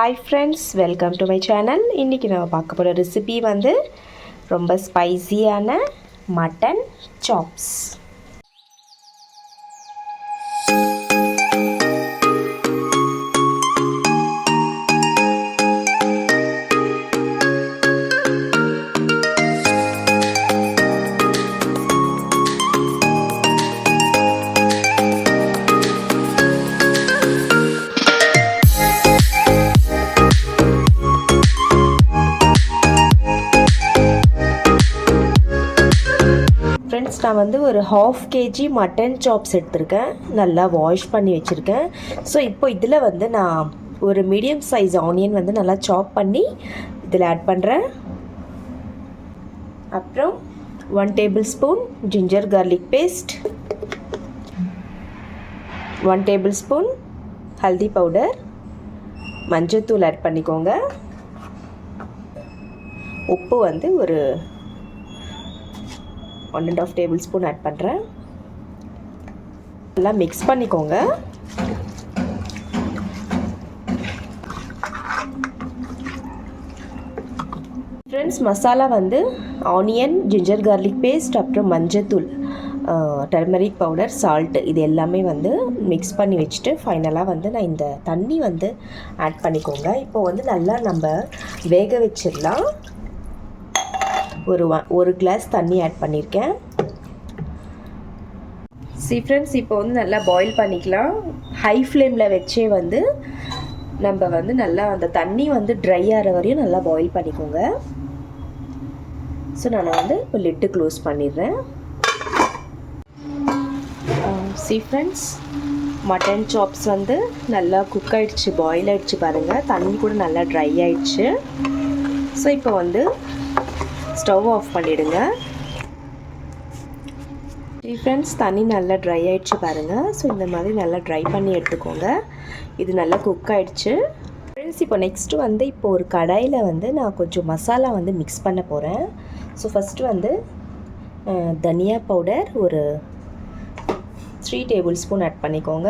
Hi friends, welcome to my channel. இன்னைக்கு நம்ம பார்க்க போற ரெசிபி வந்து ரொம்ப ஸ்பைசியான மட்டன் சாப்ஸ். ஃப்ரெண்ட்ஸ், நான் வந்து ஒரு 1/2 kg மட்டன் சாப்ஸ் எடுத்திருக்கேன். நல்லா வாஷ் பண்ணி வச்சுருக்கேன். ஸோ இப்போ இதில் வந்து நான் ஒரு மீடியம் சைஸ் ஆனியன் வந்து நல்லா சாப் பண்ணி இதில் ஆட் பண்ணுறேன். அப்புறம் 1 tablespoon ginger garlic paste, 1 tablespoon ஹல்தி பவுடர், மஞ்சத்தூள் ஆட் பண்ணிக்கோங்க. உப்பு வந்து ஒரு 1.5 tablespoon ஆட் பண்ணுறேன். நல்லா மிக்ஸ் பண்ணிக்கோங்க. ஃப்ரெண்ட்ஸ், மசாலா வந்து ஆனியன், ஜிஞ்சர் கார்லிக் பேஸ்ட், அப்புறம் மஞ்சத்தூள், டர்மரிக் பவுடர், சால்ட், இது எல்லாமே வந்து மிக்ஸ் பண்ணி வச்சுட்டு ஃபைனலாக வந்து நான் இந்த தண்ணி வந்து ஆட் பண்ணிக்கோங்க. இப்போ வந்து நல்லா நம்ம வேக வச்சிடலாம். ஒரு கிளாஸ் தண்ணி ஆட் பண்ணியிருக்கேன். ஃப்ரெண்ட்ஸ், இப்போ வந்து நல்லா பாயில் பண்ணிக்கலாம். ஹை ஃப்ளேமில் வச்சே வந்து நம்ம வந்து நல்லா அந்த தண்ணி வந்து ட்ரை ஆகிற வரையும் நல்லா பாயில் பண்ணிக்கோங்க. ஸோ நான் வந்து இப்போ லிட்டு க்ளோஸ் பண்ணிடுறேன். ஃப்ரெண்ட்ஸ், மட்டன் சாப்ஸ் வந்து நல்லா குக் ஆகிடுச்சு, பாயில் ஆகிடுச்சு பாருங்கள். தண்ணி கூட நல்லா ட்ரை ஆகிடுச்சு. ஸோ இப்போ வந்து ஸ்டவ் ஆஃப் பண்ணிவிடுங்க. ஃப்ரெண்ட்ஸ், தண்ணி நல்லா ட்ரை ஆகிடுச்சு பாருங்கள். ஸோ இந்த மாதிரி நல்லா ட்ரை பண்ணி எடுத்துக்கோங்க. இது நல்லா குக் ஆகிடுச்சு. ஃப்ரெண்ட்ஸ், இப்போ நெக்ஸ்ட்டு வந்து இப்போ ஒரு கடாயில் வந்து நான் கொஞ்சம் மசாலா வந்து மிக்ஸ் பண்ண போகிறேன். ஸோ ஃபஸ்ட்டு வந்து தனியா பவுடர் ஒரு 3 tablespoon ஆட் பண்ணிக்கோங்க.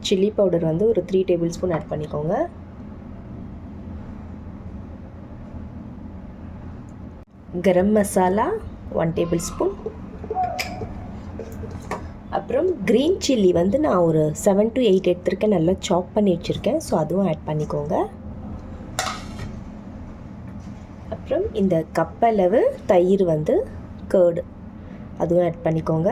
சில்லி பவுடர் வந்து ஒரு 3 tablespoon ஆட் பண்ணிக்கோங்க. கரம் மசாலா 1 tablespoon. அப்புறம் க்ரீன் சில்லி வந்து நான் ஒரு 7 to 8 எடுத்துருக்கேன், நல்லா சாப் பண்ணி வச்சுருக்கேன். ஸோ அதுவும் ஆட் பண்ணிக்கோங்க. அப்புறம் இந்த கப்பளவு தயிர் வந்து கர்டு, அதுவும் ஆட் பண்ணிக்கோங்க.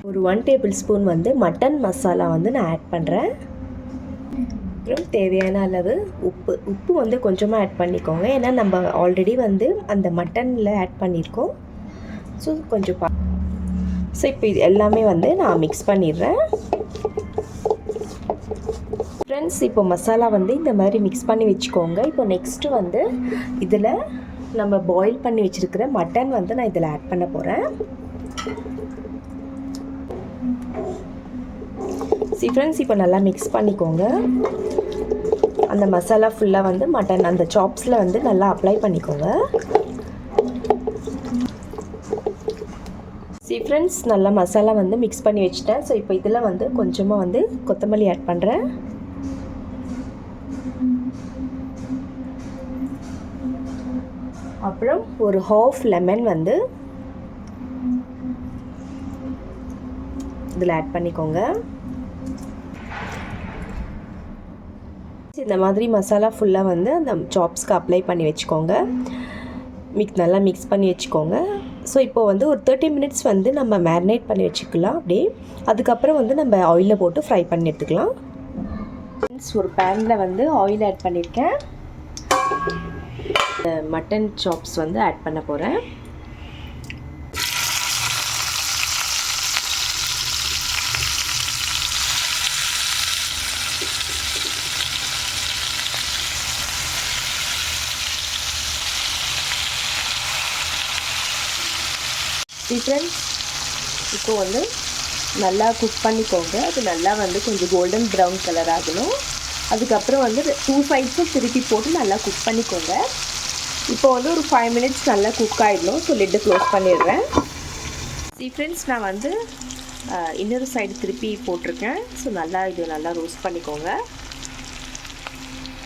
ஒரு 1 tablespoon வந்து மட்டன் மசாலா வந்து நான் ஆட் பண்ணுறேன். அப்புறம் தேவையான அளவு உப்பு வந்து கொஞ்சமாக ஆட் பண்ணிக்கோங்க. ஏன்னா நம்ம ஆல்ரெடி வந்து அந்த மட்டனில் ஆட் பண்ணியிருக்கோம். ஸோ கொஞ்சம் ஸோ இப்போ இது எல்லாமே வந்து நான் மிக்ஸ் பண்ணிடுறேன். ஃப்ரெண்ட்ஸ், இப்போ மசாலா வந்து இந்த மாதிரி மிக்ஸ் பண்ணி வச்சுக்கோங்க. இப்போ நெக்ஸ்ட்டு வந்து இதில் நம்ம பாயில் பண்ணி வச்சுருக்கிற மட்டன் வந்து நான் இதில் ஆட் பண்ண போகிறேன். ஃப்ரெண்ட்ஸ், இப்போ நல்லா மிக்ஸ் பண்ணிக்கோங்க. அந்த மசாலா ஃபுல்லாக வந்து மட்டன் அந்த சாப்ஸில் வந்து நல்லா அப்ளை பண்ணிக்கோங்க. ஃப்ரெண்ட்ஸ், நல்லா மசாலா வந்து மிக்ஸ் பண்ணி வச்சுட்டேன். ஸோ இப்போ இதில் வந்து கொஞ்சமாக வந்து கொத்தமல்லி ஆட் பண்ணுறேன். அப்புறம் ஒரு 1/2 லெமன் வந்து இதில் ஆட் பண்ணிக்கோங்க. இந்த மாதிரி மசாலா ஃபுல்லாக வந்து அந்த சாப்ஸ்க்கு அப்ளை பண்ணி வச்சுக்கோங்க. நல்லா மிக்ஸ் பண்ணி வச்சுக்கோங்க. ஸோ இப்போ வந்து ஒரு 30 minutes வந்து நம்ம மேரினேட் பண்ணி வச்சுக்கலாம் அப்படியே. அதுக்கப்புறம் வந்து நம்ம ஆயிலில் போட்டு ஃப்ரை பண்ணி எடுத்துக்கலாம். ஒரு பேனில் வந்து ஆயில் ஆட் பண்ணியிருக்கேன். மட்டன் சாப்ஸ் வந்து ஆட் பண்ண போகிறேன். ஃப்ரெண்ட்ஸ், இப்போ வந்து நல்லா குக் பண்ணிக்கோங்க. அது நல்லா வந்து கொஞ்சம் கோல்டன் ப்ரௌன் கலர் ஆகணும். அதுக்கப்புறம் வந்து 2 sides திருப்பி போட்டு நல்லா குக் பண்ணிக்கோங்க. இப்போ வந்து ஒரு 5 minutes நல்லா குக் ஆகிடணும். ஸோ லிட்டு க்ளோஸ் பண்ணிடுறேன். ஃப்ரெண்ட்ஸ் நான் வந்து இன்னொரு சைடு திருப்பி போட்டிருக்கேன். ஸோ இது நல்லா ரோஸ்ட் பண்ணிக்கோங்க.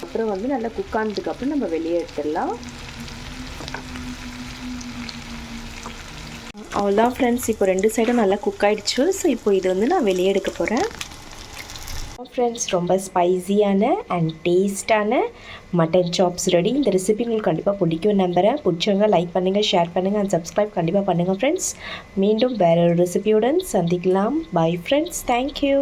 அப்புறம் வந்து நல்லா குக் ஆனதுக்கப்புறம் நம்ம வெளியே எடுத்துடலாம். அவ்வளோதான் ஃப்ரெண்ட்ஸ், இப்போ 2 சைடும் நல்லா குக் ஆகிடுச்சு. ஸோ இப்போ இது வந்து நான் வெளியே எடுக்க போகிறேன். ஃப்ரெண்ட்ஸ், ரொம்ப ஸ்பைஸியான அண்ட் டேஸ்டான மட்டன் சாப்ஸ் ரெடி. இந்த ரெசிபி உங்களுக்கு கண்டிப்பாக பிடிக்கும் நம்புகிறேன். பிடிச்சவங்க லைக் பண்ணுங்கள், ஷேர் பண்ணுங்கள் அண்ட் சப்ஸ்கிரைப் கண்டிப்பாக பண்ணுங்கள் ஃப்ரெண்ட்ஸ். மீண்டும் வேற ஒரு ரெசிபியுடன் சந்திக்கலாம். Bye friends, thank you.